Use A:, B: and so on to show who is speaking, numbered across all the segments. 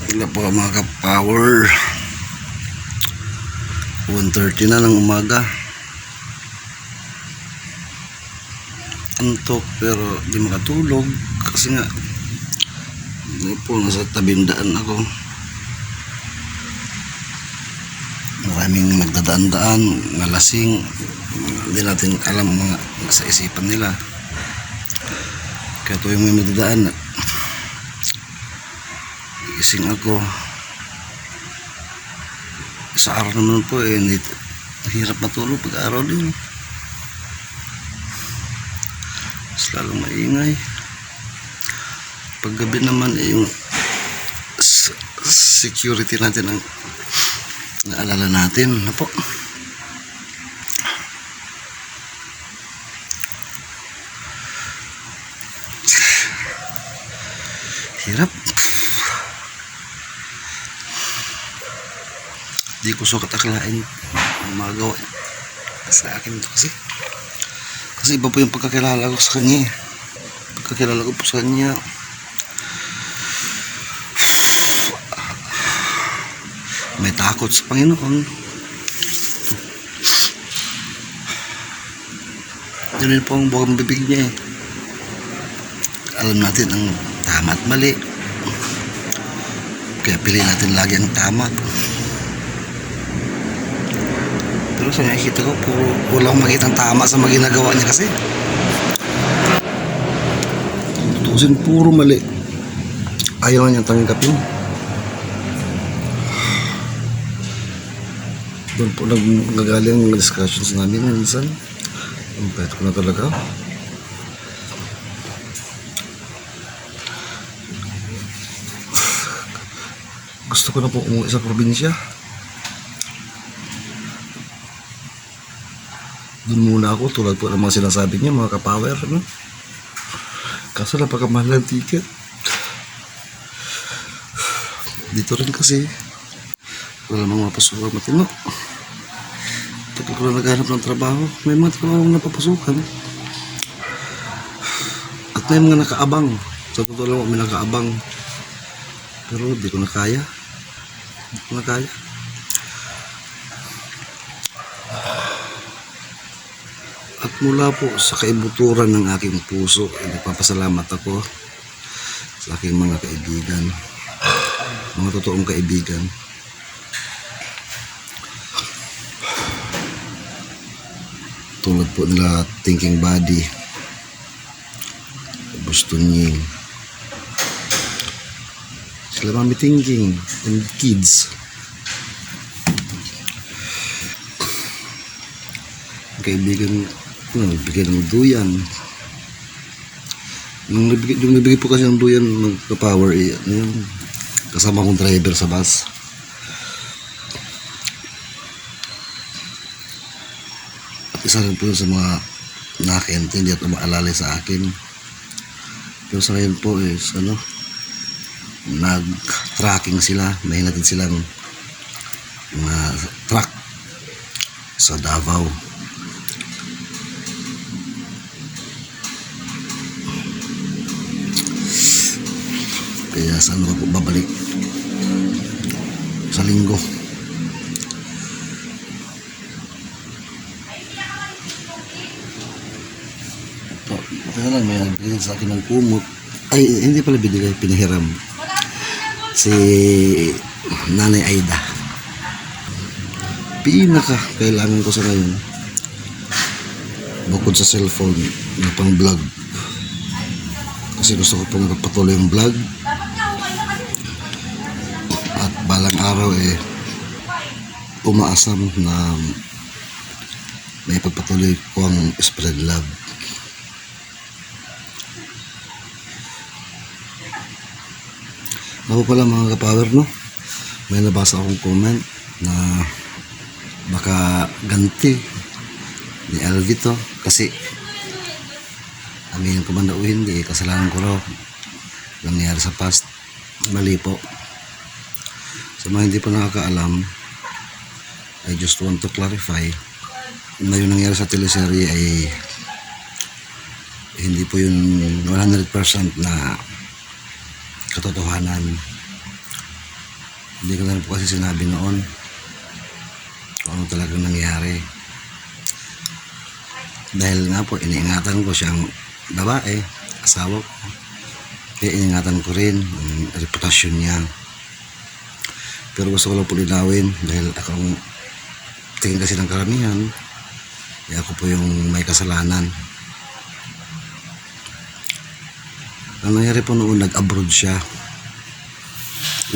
A: Wala po mga ka-power. 1:30 na ng umaga. Antok pero di makatulog kasi nga po nasa tabindaan ako. Maraming nagdadaan-daan, nalasing. Hindi natin alam mga nasa isipan nila. Kaya tuwing may magdadaan, ising ako. Sa araw naman po hindi hirap matulog pag araw din. Mas lalong maingay. Paggabi naman yung security natin ang naalala natin na po. Hirap. Di ko sukat akalain ang magawa sa akin ito kasi iba po yung pagkakilala ko sa kanya. Pagkakilala ko po sa kanya, may takot sa Panginoon. Yun po ang buong bibig niya eh. Alam natin ang tama at mali, kaya pili natin lagi ang tama. Pero sa nakikita ko po, walang makitang tama sa mga ginagawa niya kasi tutusin puro mali. Ayaw na niyang tanggapin. Doon po nagagaling mga discussions namin minsan. Ang pwede ko na talaga. Gusto ko na po umuwi sa probinsya. Doon muna ako, tulad po ng mga sinasabi niya, mga ka-power, no? Kaso napakamahal ng ticket. Dito rin kasi wala namang mapasukan matino. Tagal ko na naghanap ng trabaho, may mga trabaho napapasukan at may mga nakaabang. Sa totoo lang, may nakaabang, pero di ko na kaya. Di ko na kaya. At mula po sa kaibuturan ng aking puso, ay nagpapasalamat ako sa aking mga kaibigan, mga totoong kaibigan. Tulad po nila Thinking Body, Boston Ying, sila Mami Thinking and kids. Kaibigan nagbigay ng duyan. Yung nagbigay po kasi ng duyan magka-power yun, kasama kong driver sa bus. At isa rin po sa mga nakakaintindi at umaalalay sa akin. Pero sa ngayon po is nag-tracking sila, may natin silang mga truck sa Davao. Kaya saan ako babalik sa linggo. Ito lang, may nagbigay sa akin ng kumot. Ay, hindi pala binigay, pinahiram si Nanay Aida. Pinaka kailangan ko sa ngayon, bukod sa cellphone na pang vlog, kasi gusto ko pong magpatuloy yung vlog. At balang araw umaasam na may pagpatuloy ko ang spread love. Ako pala mga ka-power, no? May nabasa akong comment na baka ganti ni Alvito kasi aminin ko man na hindi, kasalanan ko raw nangyari sa past. Mali po. Sa mga hindi pa nakakaalam, I just want to clarify na yung nangyari sa teleserye ay hindi po yun 100% na katotohanan. Hindi ko na rin po kasi sinabi noon kung ano talagang nangyari. Dahil nga po, iniingatan ko siyang babae, asawa ko. Kaya iniingatan ko rin ang reputasyon niya. Pero gusto ko lang po linawin dahil ako ang tingin kasi ng karamihan, ako po yung may kasalanan. Ang nangyari po noon, nag-abroad siya.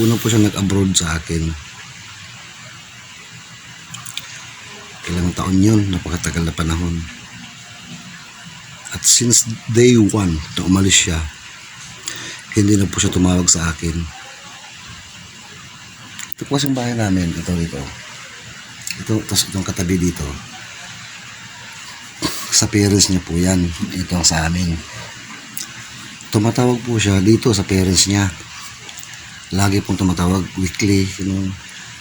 A: Una po siya nag-abroad sa akin. Ilang taon yun, napakatagal na panahon. At since day 1 na umalis siya, hindi na po siya tumawag sa akin. Ito po kasing bahay namin, ito dito. Tapos itong katabi dito. Sa parents niya po yan. Ito ang sa amin. Tumatawag po siya dito sa parents niya. Lagi pong tumatawag weekly.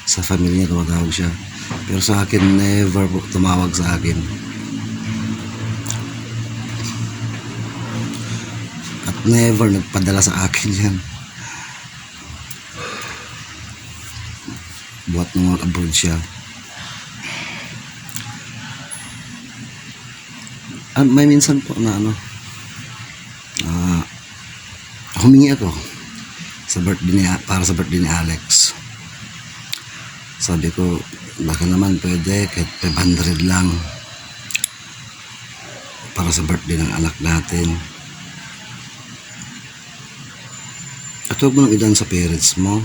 A: Sa family niya tumatawag siya. Pero sa akin, never po tumawag sa akin. At never nagpadala sa akin yan. Buhat nung mag-abroad siya. May minsan po na humingi ako sa birthday para sa birthday ni Alex. Sabi ko, baka naman pwede kahit 500 lang para sa birthday ng anak natin. At huwag mo nang idan sa parents mo,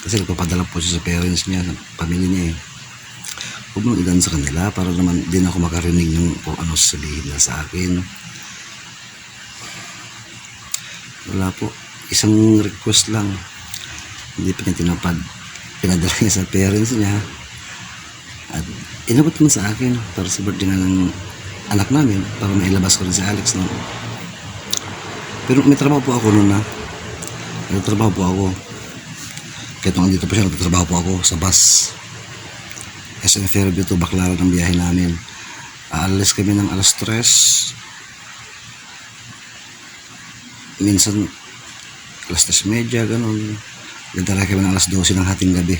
A: kasi nagpapadala po siya sa parents niya, sa pamilya niya eh. Huwag mo nang idan sa kanila para naman din ako makarinig ng kung ano sabihin nila sa akin. Wala po, isang request lang, hindi pa niya tinapad. Pinadala niya sa parents niya at inabot mo sa akin para sa birthday nga ng anak namin, para mailabas ko rin si Alex, no? Pero may trabaho po ako noon na. Nagtatrabaho po ako. Kahit nung andito pa siya, nagtatrabaho po ako sa bus. SM Fairview to Baclaran ang biyahe namin. Aalis kami ng alas 3. Minsan alas 3:30, ganun. Nagdala kami ng alas 12 ng hating gabi.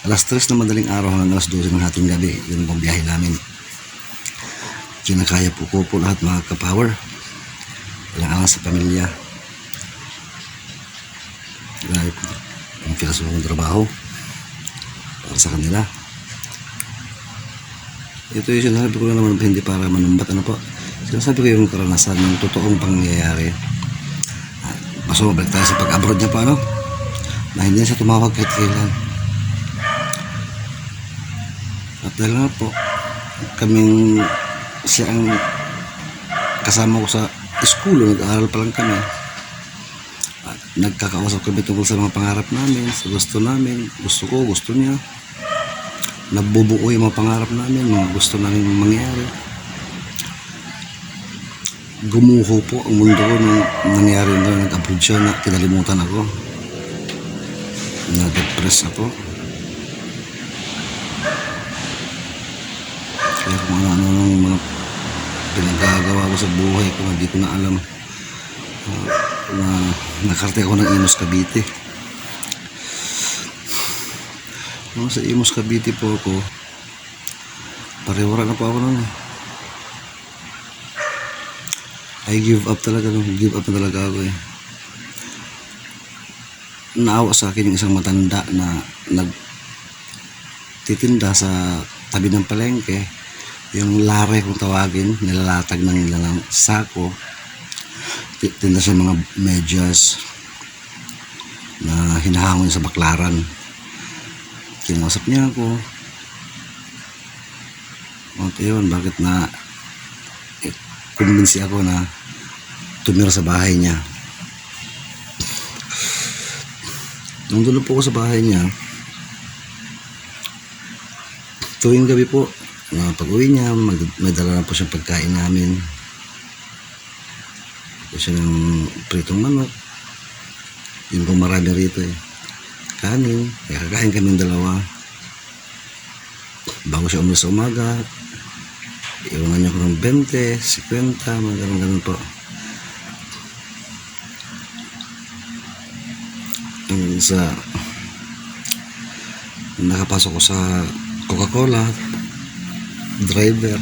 A: Alas 3 na madaling araw hanggang alas 12 ng hating gabi. Yun pong biyahe namin. Kinakaya po ko po lahat mga kapower. Walang alang sa pamilya. Dahil ang pilas ng trabaho para sa kanila. Ito yung sinasabi ko lang naman, hindi para manumbat, ano po. Sinasabi ko yung karanasan ng totoong pangyayari. Maso balik tayo sa pag-abroad niya pa, ano, na hindi siya tumawag kahit kailan. At dahil nga po, siya ang kasama ko sa school, nag-aaral pa lang kami. At nagkakausap kami tungkol sa mga pangarap namin, sa gusto namin, gusto ko, gusto niya. Nabubuo yung mga pangarap namin, mga gusto namin mangyari. Gumuho po ang mundo ko nung nangyari na nag-upload siya, na kinalimutan ako. Na-depress ako. Kaya kung ano ng mga pinagagawa ko sa buhay ko, hindi ko na alam. Na nakarte ako ng Imus Cavite. Nung sa Imus Cavite po ako, pariwara na po ako nun. I give up talaga. Give up na talaga ako eh. Naawa sa akin yung isang matanda na nagtitinda sa tabi ng palengke. Yung lare kung tawagin, nilalatag na nila ng sako. Tinda siya mga medyas na hinahangon sa Baclaran. Kinausap niya ako. At yun, bakit na kumbinsi ako na tumira sa bahay niya. Nung dulo po ako sa bahay niya, tuwing gabi po, pag uwi niya, may dala na po siyang pagkain namin. Kasi ng pritong manok, yun po marami rito eh. Kanin, kakain kami dalawa. Bago siya umalis sa umaga, iwangan niya ko ng 20, 50, mga ganun po. Sa nakapasok ko sa Coca-Cola, driver.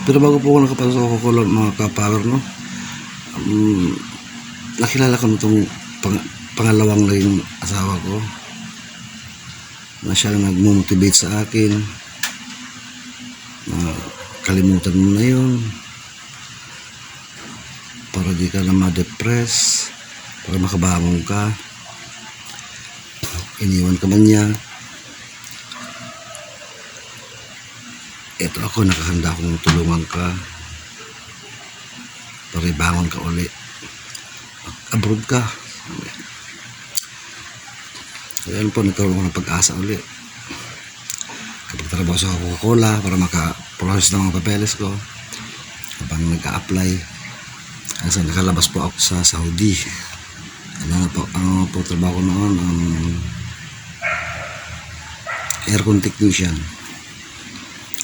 A: Pero bago po ako nakapasok sa Coca-Cola, mga kapower, no, nakilala ko nitong pangalawang naging asawa ko, na siya nag-motivate sa akin na kalimutan mo na yun para di ka na ma-depress, para makabangon ka. Iniwan ka man niya, eto ako, nakahanda akong tulungan ka para ibangon ka uli, abroad ka. Ayan po, nagkaroon ko ng pag-asa uli kapag trabaho sa Coca-Cola para maka-process ng mga papeles ko habang nag-a-apply. Kasi nakalabas po ako sa Saudi. Ano po trabaho ko noon, aircon technician,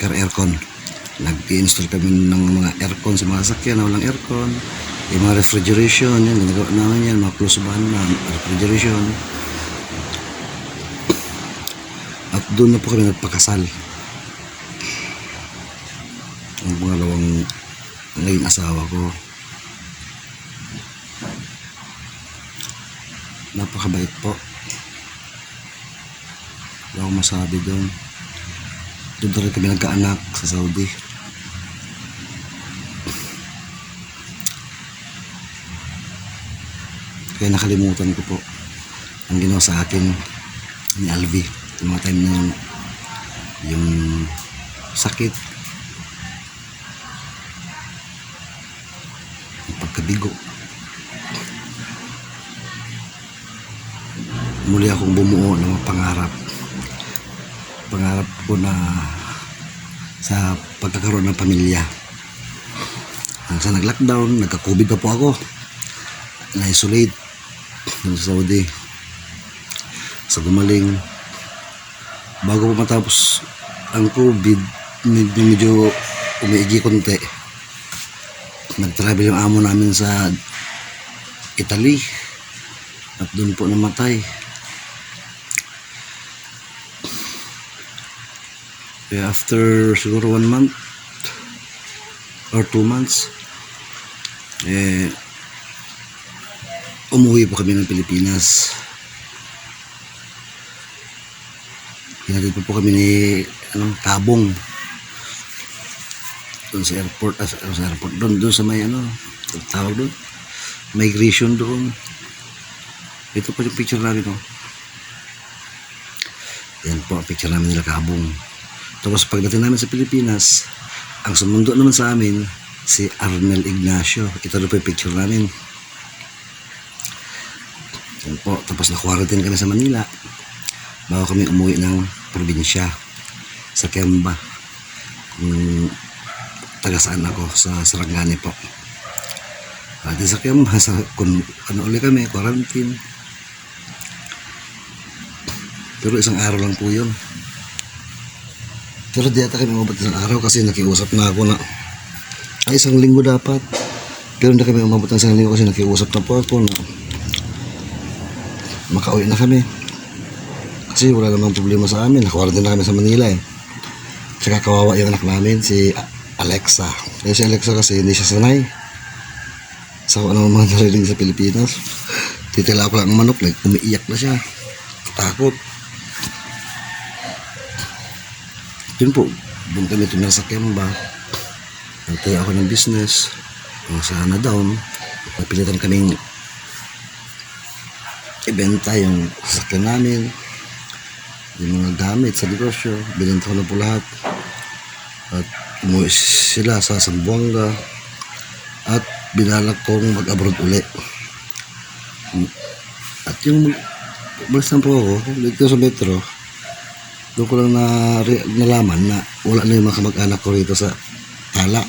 A: car aircon. Nag-i-install kami ng mga aircon sa mga sasakyan na walang aircon, yung mga refrigeration, yan, ginagawa namin yan, mga close van na refrigeration. At doon na po kami nagpakasal. Ang pangalawang naging asawa ko. Napakabait po. Wala akong masabi doon. Doon rin kami nagkaanak sa Saudi. Kaya nakalimutan ko po ang ginawa sa akin ni Alvi. Yung mga time na yung sakit, yung pagkabigo. Muli akong bumuo ng mga pangarap ko na sa pagkakaroon ng pamilya. Sa nag-lockdown, nagka-COVID na po ako, na-isolate sa Saudi. Sa gumaling, bago po matapos ang COVID, medyo umiigi konti. Nag-travel yung amo namin sa Italy at doon po namatay. Kaya after siguro 1 month or 2 months, umuwi po kami ng Pilipinas. Hinatid po kami ni Tabong doon sa airport, doon sa may tawag doon, migration doon. Ito po yung picture namin, no? Yan po ang picture namin nila Kabong. Tapos pagdating namin sa Pilipinas, ang sumundo naman sa amin si Arnel Ignacio. Ito na po yung picture namin. Yan po. Tapos na-quarantine kami sa Manila bago kami umuwi ng probinsya sa Kemba, kung taga saan ako, sa Sarangani po. At sa Kemba, kung ano ulit kami, quarantine. Pero isang araw lang po yun. Pero di ata kami umabot isang araw kasi nakiusap na ako na isang linggo dapat. Pero hindi kami umabot ng isang linggo kasi nakiusap na po ako na makauwi na kami. Kasi wala namang problema sa amin. Nakawarantine na kami sa Manila eh. Tsaka kawawa yung anak namin, si Alexa. Kaya si Alexa kasi hindi siya sanay sa ano mga narinig sa Pilipinas. Titila ko lang ang manok, umiiyak na siya. Takot. Yun po, doon kami tumira sa Kemba. Nagtaya ako ng business. Sa down, napilitan kaming ibenta yung sasakyan namin, yung mga gamit sa negosyo. Binenta ko na po lahat. At umuwi sila sa Zamboanga. At binalak kong mag-abroad ulit. At yung balis na po ako dito sa metro, doon ko lang nalaman na wala na yung mga kamag-anak ko rito sa Tala.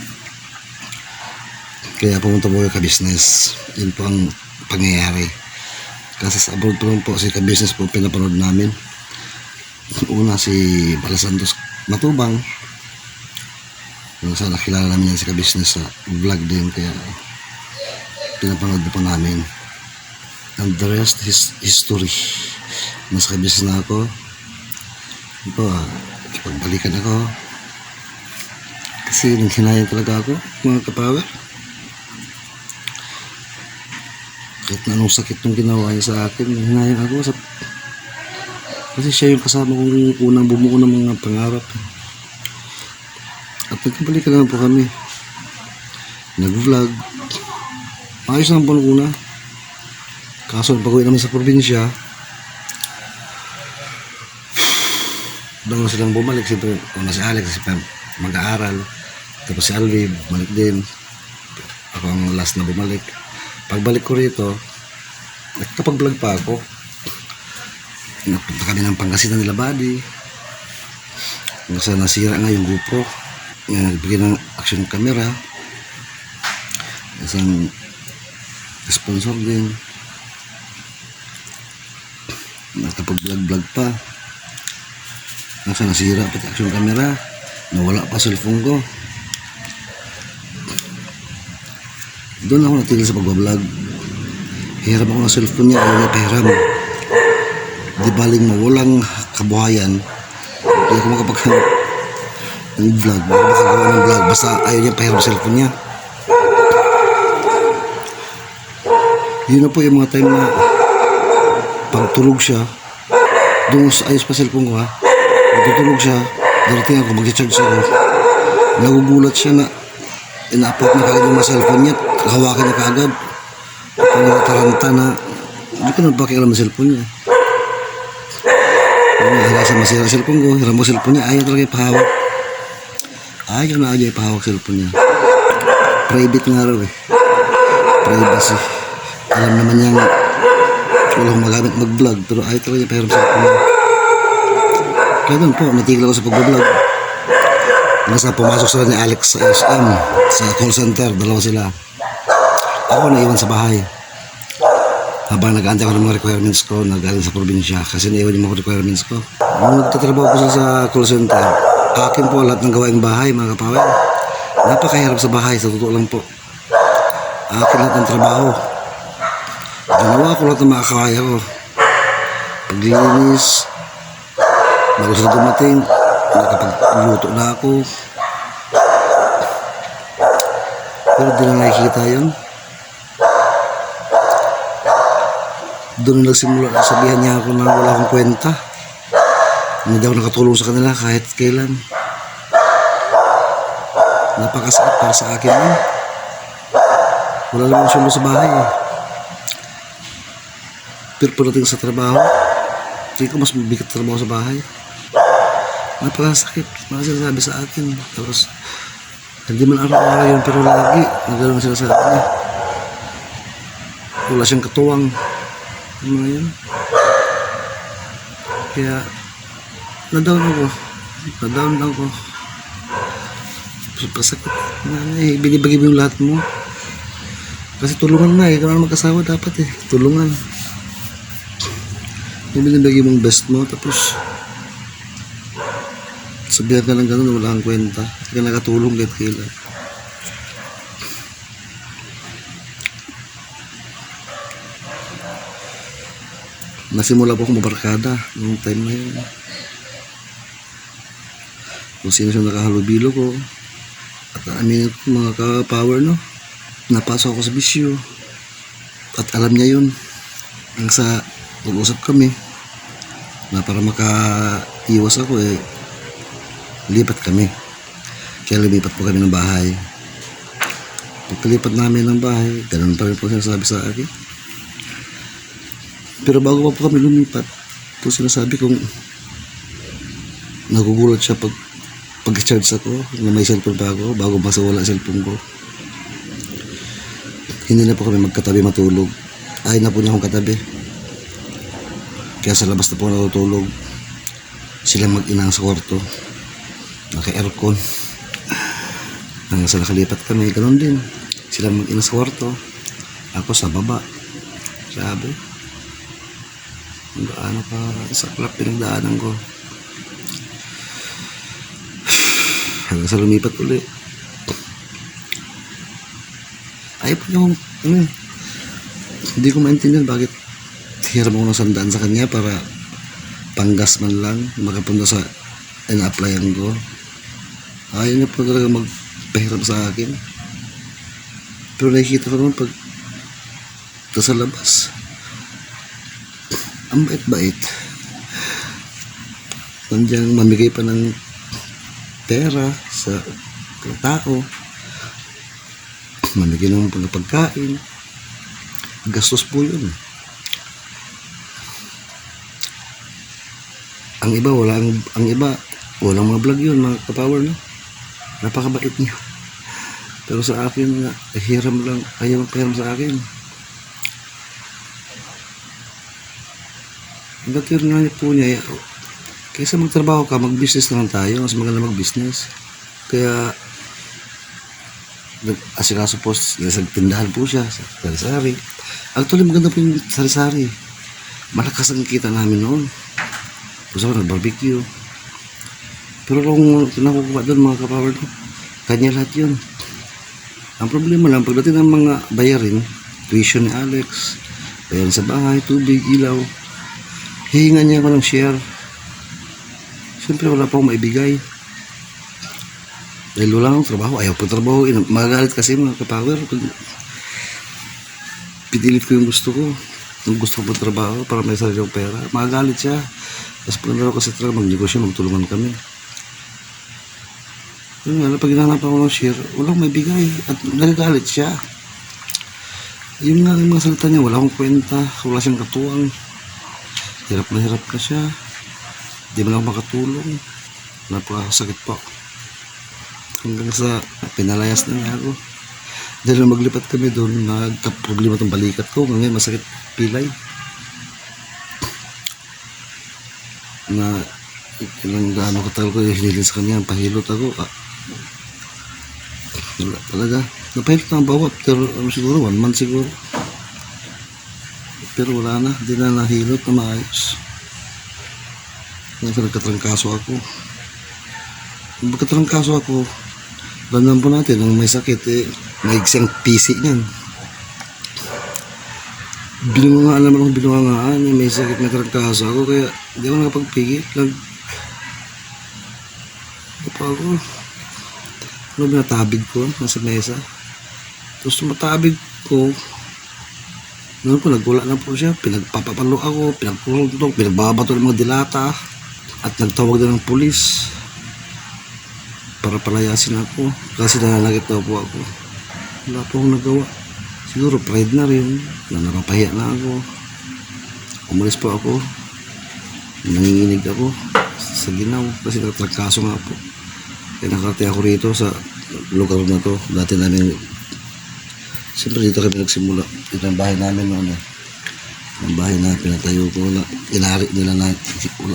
A: Kaya pumunta po yung ka-business. Yun po ang pangyayari. Kasi sa abroad po si ka-business po pinapanood namin. Una si Balasantos Matubang. Sa nakilala namin yan si ka-business sa vlog din. Kaya pinapanood po namin. And the rest is history. Mas kabis na ako. Ito pagbalikan ako. Kasi nanghinayang talaga ako, mga kapower. Kahit na anong sakit nung ginawa niya sa akin, nanghinayang ako. Kasi siya yung kasama kong unang bumuo ng mga pangarap. At nagkabalikan naman po kami. Nag-vlog. Ayos naman po nung una. Kaso pag-uwi namin sa probinsya, doon silang bumalik. Siyempre, una si Alex, mag-aaral. Tapos si Alvin, bumalik din. Ako ang last na bumalik. Pagbalik ko rito, nagkapag-vlog pa ako. Napunta kami ng Pangasinan nila Buddy. Kasi nasira nga yung GoPro. Nagbigay ng action camera. Isang sponsor din. Nakapag-vlog pa. Nasa nasira pati action camera. Nawala pa cellphone ko. Doon ako natigil sa pag-vlog. Hiram ako ng cellphone niya. Ayaw niya pahiram. Di baling mawalang kabuhayan. Hindi ako makapag-vlog. Makapagawa ng vlog. Basta ayaw niya pahiram cellphone niya. Yun na po yung mga time na pagtulog siya. Doon ayos pa cellphone ko ha. Pagtulog siya. Darating ako, mag-charge ako. Nagugulat siya na ina-upload na kagad yung mga cellphone niya. Hawakin na kagad. Kung nataranta na hindi ko na pakialam ang cellphone niya. Hanggang sa masira ang cellphone ko, hiram mo cellphone niya, ayaw talaga ipahawak. Ayaw na ayaw ipahawak cellphone niya. Private nga raw eh. Privacy. Alam naman niyang walang magamit mag-vlog, pero ayaw talaga ipahiram cellphone niya. Kaya doon po, natigil ako sa pag-vlog. Nasa pumasok sila ni Alex sa SM, sa call center, dalawa sila. Ako naiwan sa bahay. Habang nag-aantay ako ng mga requirements ko, nagaling sa probinsya kasi naiwan yung mga requirements ko. Nung nagtatrabaho ko sa call center, akin po lahat ng gawaing bahay, mga kapawer. Napakahirap sa bahay, sa totoo lang po. Akin lahat ng trabaho. Ginawa ko lahat ng makakaya ko. Paglilinis, bago sila dumating, nakapagluto na ako. Pero di na nakikita yun. Doon nagsimula, sabihan niya ako na wala akong kwenta. Hindi ako nakatulong sa kanila kahit kailan. Napakasakit para sa akin yun. Wala namang sulo sa bahay eh. Pero pagdating sa trabaho, hindi ko mas mabigat trabaho sa bahay. Napakasakit. Mga sinasabi sa akin. Tapos, hindi man araw-araw yun, pero lagi nagano'n sila sa akin. Wala siyang katuwang. Ano yun? Kaya, na-down ako. Pasakit. Binibagi mo yung lahat mo. Kasi tulungan na eh. Kailangan mag-asawa dapat eh. Tulungan. Binibagi mong best mo. Tapos, sabihan ka ng gano'n, wala kang kwenta. Hindi ka nakatulong kahit kailan. Nasimula po akong mabarkada noong time na yun. Kung sino siya nakahalubilo ko. At aminin ko mga ka-power, no? Napasok ako sa bisyo. At alam niya yun. Ang sa pag-usap kami na para makaiwas ako eh, lipat kami. Kaya lumipat po kami ng bahay. Pagkalipat namin ng bahay, ganun pa rin po sinasabi sa akin. Pero bago pa po kami lumipat, po sinasabi kong nagugulat siya pag-charge ako na may cellphone pa ako bago masawala cellphone ko. Hindi na po kami magkatabi matulog. Ayaw na po niya akong katabi. Kaya sa labas na po natutulog. Silang mag-ina sa kwarto. Naka-aircon. Hanggang sa nakalipat kami, ganun din. Silang mag-ina sa kwarto. Ako sa baba. Sabi. Ano pa sa klap pinagdaanan ko. Hanggang sa lumipat uli. Ayaw po niya hindi ko maintindihan bakit hiram ako ng 100 sa kanya para panggas man lang makapunta sa ina-applyan ko. Ayaw niya po talaga magpahiram sa akin. Pero nakikita ko naman pag sa labas, ang bait-bait. Nandiyan mamigay pa ng pera sa tao, mamigay ng pagkain. Gastos po yun. Ang iba walang mga vlog yun, mga kapower, no? Napakabait niya. Pero sa akin, hiram lang, ayaw magpahiram sa akin. Ang gatir nga po niya, kaysa magtrabaho ka, mag-business na lang tayo. Mas maganda mag-business. Kaya nag-asikaso po, tindahan po siya sa sari-sari. Actually, maganda po yung sari-sari. Malakas ang kita namin noon. Tapos ako nag-barbecue. Pero kung nakukuha doon mga kapower, kanya lahat yun. Ang problema lang, pagdating ng mga bayarin, tuition ni Alex, bayarin sa bahay, tubig, ilaw, hihinga niya ako ng share. Siyempre wala pa akong maibigay. Dahil wala akong trabaho, ayaw po trabaho. Magagalit kasi mga kapower. Pinilit ko yung gusto ko. Yung gusto ko po trabaho para may sarili akong pera. Magagalit siya. Tapos pag nalaw kasi talaga magnegosyo, magtulungan kami. Yun nga, pag hinahanap ako ng share, walang may bigay. At nagagalit siya. Yun nga yung mga salita niya, wala akong kwenta, wala siyang katuwang. Hirap na siya. Di mo lang makatulong. Napakasakit po. Hanggang sa pinalayas na niya ako. Dahil na maglipat kami doon, nagka-problema itong balikat ko. Ngayon masakit pilay. Na ilang gaano katagal ko hinilin sa kanya, pahilot ako. Wala talaga. Napahilot na ang bawat. Pero siguro 1 month siguro. Pero wala na. Hindi na nahilot na maayos. Ngayon nagkatrangkaso ako. Pagkatrangkaso ako, bandang po natin, nung may sakit, naigsang PC niyan. Binungaan naman akong binungaan, may sakit na trangkaso ako, kaya hindi ako nakapagpigil. Ako, ano binatabig ko, nasa mesa. Tapos tumatabig ko, noon po, nagwala na po siya, pinagpapapalo ako, pinagpuluntok, pinagbabato ng mga dilata, at nagtawag na ng pulis para palayasin ako kasi nananakit daw po ako. Wala po akong nagawa. Siguro pride na rin na napapahiya na ako. Umalis po ako, nanginginig ako sa ginaw kasi nagtrangkaso nga po. Kaya nakarating ako rito sa lugar na to. Dati namin, siyempre dito kami nagsimula. Ito ang bahay namin noon. Ang bahay na pinatayo ko na inari nila na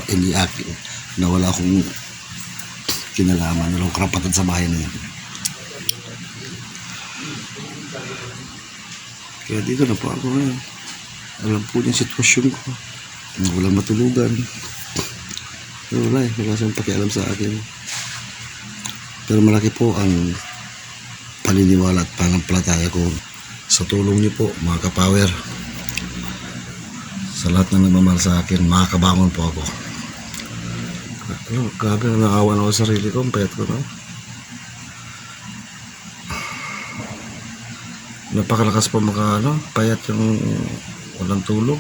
A: hindi akin, na wala akong kinalaman, walang karapatan sa bahay na yan. Kaya dito na po ako ngayon. Alam po yung sitwasyon ko, walang matulugan. Pero wala siyang pakialam sa akin. Pero malaki po ang paniniwala at panampalataya ko sa tulong niyo po mga kapower. Sa lahat na nagmamahal sa akin, makakabangon po ako. Grabe na nakawa na ako sa sarili ko, ang payat ko, no? Napakalakas pa payat yung walang tulog.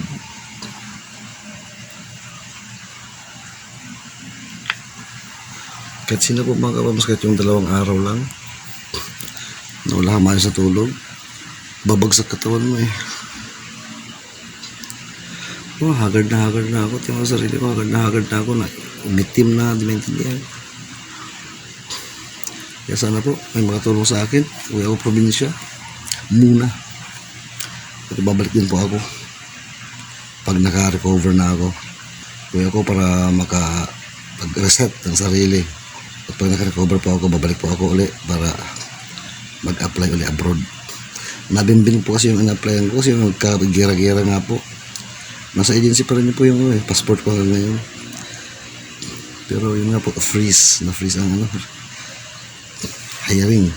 A: Kahit sino po mga kapamas, kahit yung 2 araw lang, na wala kang maayos sa tulog, babagsak katawan mo eh. Oh, haggard na ako. Tingnan ko sa sarili ko, haggard na ako na umitim na, di maintindihan. Kaya sana po may makatulong sa akin. Uwi ako probinsya muna. At babalik din po ako pag naka-recover na ako. Uwi ako para makapag-reset ng sarili. At pag naka-recover po ako, babalik po ako uli para mag-apply uli abroad. Nabimbing po kasi yung in-applyan ko kasi yung nagkagira-gira nga po. Nasa agency pa rin po yung passport ko ngayon. Pero yun nga po, na-freeze ang hiring.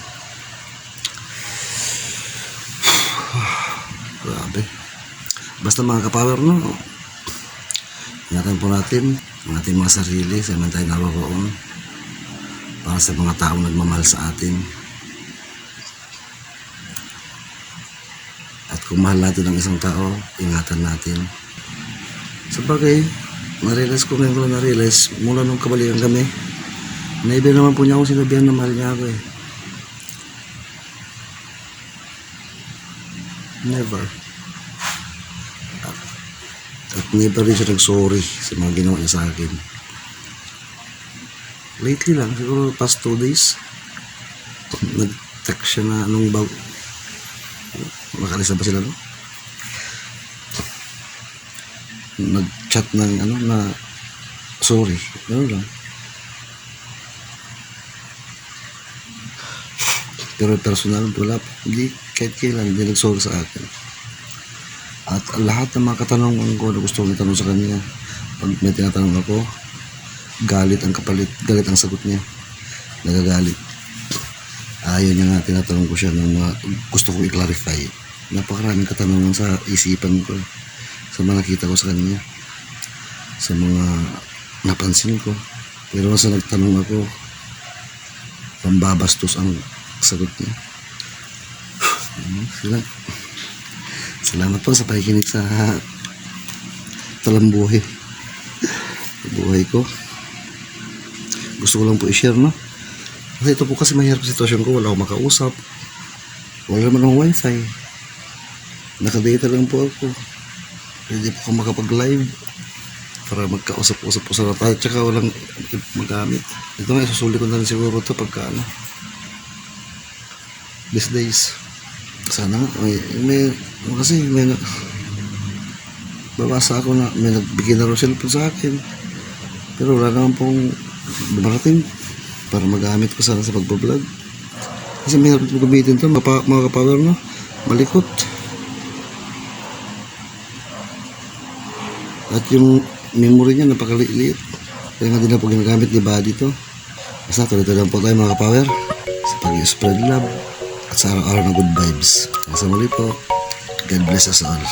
A: Grabe. Basta mga kapower, no? Ingatan po natin ang ating mga sarili sa man tayo naroon para sa mga taong nagmamahal sa atin. At kung mahal natin ang isang tao, ingatan natin. Sabagay, na-realize ko ngayon ko lang na-realize mula nung kabalikan kami, naiba naman po niya ako sinabihan na mahal niya ako eh. Never. At never rin siya nag-sorry sa mga ginawa niya sa akin. Lately lang, siguro past 2 days, nag-text siya na anong bago. Makalis na ba sila, no? Nag-chat ng ano na sorry. Ano lang. Pero personal, wala. Hindi, kahit kailan, hindi nag-sorry sa akin. At lahat ng mga katanungan ko na gusto kong itanong sa kanya, pag may tinatanong ako, galit ang kapalit, galit ang sagot niya. Nagagalit. Ayaw niya nga tinatanong ko siya ng mga gusto kong i-clarify. Napakaraming katanungan sa isipan ko, sa mga nakita ko sa kanya, sa mga napansin ko. Pero sa nagtanong ako, pambabastos ang sagot niya. Salamat po sa pakikinig sa talambuhay. Buhay ko. Gusto ko lang po i-share, no? Kasi ito po kasi mahirap sitwasyon ko. Wala akong makausap. Wala naman akong wifi. Nakadata lang po ako. Hindi po ako makapag-live para magkausap-usap po sa tayo. Tsaka walang magamit. Ito nga, isusuli ko na rin siguro ito pagka ano. These days. Sana may kasi may babasa ako na may nagbigay na rin cellphone sa akin. Pero wala naman pong dumarating para magamit ko sana sa pagbablog. Kasi may harap gamitin ito, mga kapower, no? Malikot. At yung memory niya napakaliit. Kaya nga din na po ginagamit ni Buddy ito. Basta tuloy-tuloy lang po tayo mga kapower sa pag-spread love at sa araw-araw na good vibes. Hanggang sa muli po. God bless us all.